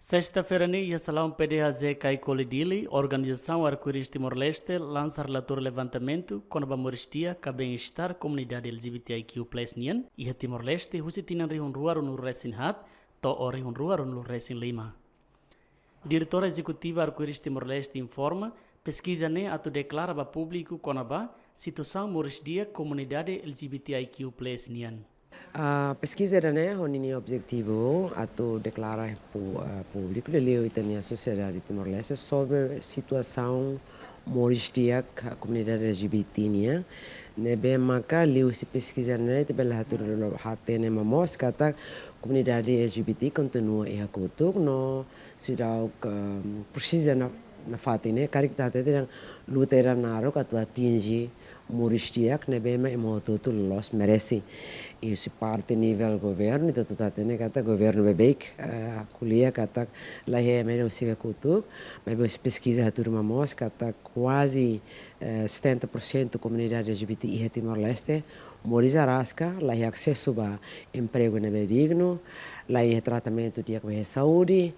Sexta-feira, a Salão PDHZ Kaikolidili, Organização Arco-Íris Timor-Leste, lança relatório levantamento com a moristia que bem-estar comunidade LGBTIQ+, e a Timor-Leste, Husitina Rihunruar no Resin Hat, to o Rihunruar no Resin Lima. Diretora Executiva Arco-Íris Timor-Leste informa, pesquisa atu declara para público com a situação moristia comunidade LGBTIQ+. A pesquisa era o objetivo atu declarar para público e a sociedade timor-leste sobre a situação moristia da comunidade LGBT nebe maka liu se pesquisa te bela hatu ne mamos kata comunidade LGBT continua e hakutuk no sidau precisa na fatine kariktate te luta era naro katu atingi moristia que nebe ma emoto tu los merece isso parte nível governo então tu tá tendo kata governo bebek kulia kata lá é melhor siga kutuk mas pesquisa turma mos kata quase 70% comunidade LGBT e Timor-Leste moris arasca lá é acesso a emprego nebe digno lá é tratamento de saúde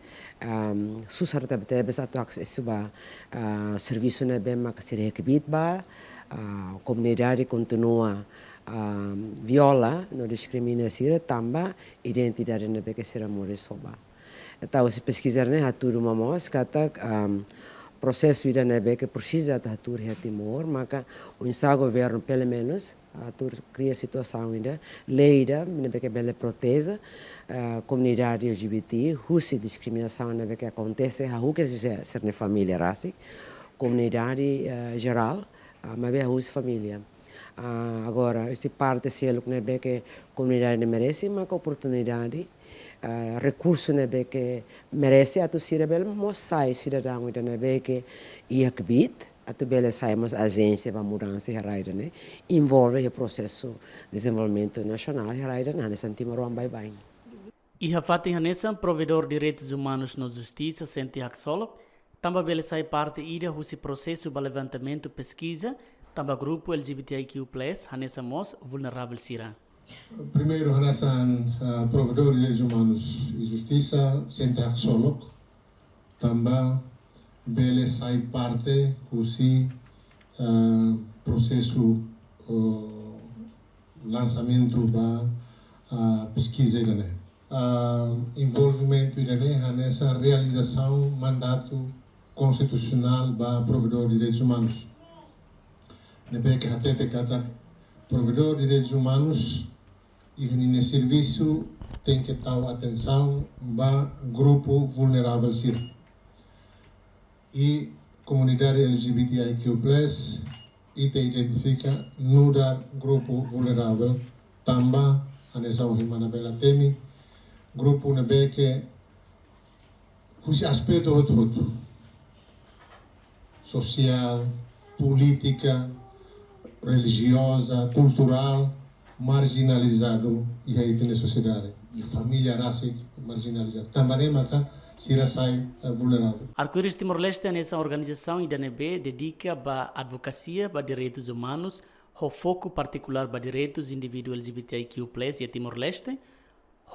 susar tabete atu acesso a serviço nebe ma que se requebit ba a comunidade continua viola, não discrimina sira tamba identidade na que será morisoba. Então se pesquisar a tudo mamos kata processo ida na que precisa da tur Timor, maka o governo pelo menos a tur cria situação ainda lei da na que bela protege comunidade LGBT, husi discriminação na que acontece, a que ser na família raça, comunidade geral, mas é a família. Agora, esse parte se é que a comunidade merece, mas a oportunidade, recurso que merece a tu cidadão, mas sai cidadão que ia que a tu bela saímos agência para mudança e envolve o processo de desenvolvimento nacional e nessa Timor bye. E a Fatin Hanessan, provedor de direitos humanos na justiça, sente Axolop, também bela sai parte ida desse processo de levantamento pesquisa. Também grupo LGBTIQ+, Hanessa Mos, vulnerável Sira. Primeiro, Hanessa, provedor de direitos humanos e justiça, Sente Axolok. Também, bele sai parte desse processo lançamento da pesquisa. Envolvimento Hanessa, realização mandato constitucional da provedor de direitos humanos. Nebe que hatete kata provedor de direitos humanos e no serviço tem que dar atenção para grupo vulnerável sir e comunidade LGBTIQ+ e te identifica no dar grupo vulnerável também a nessa himana bela temi grupo nebe que esse aspecto outro social, política, religiosa, cultural, marginalizado e aí tem a sociedade, de família raça marginalizada. Também maka sira sai vulnerável. Arco-Íris Timor-Leste nessa organização IDNB dedica para advocacia para direitos humanos, o foco particular para direitos indivíduos LGBTIQ+ e Timor-Leste,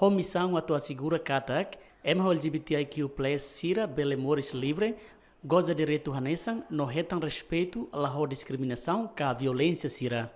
a missão atua segura katak, LGBTIQ+ sira belemores livre, goza direito hanesan, no retam respeito à discriminação, que a violência sira.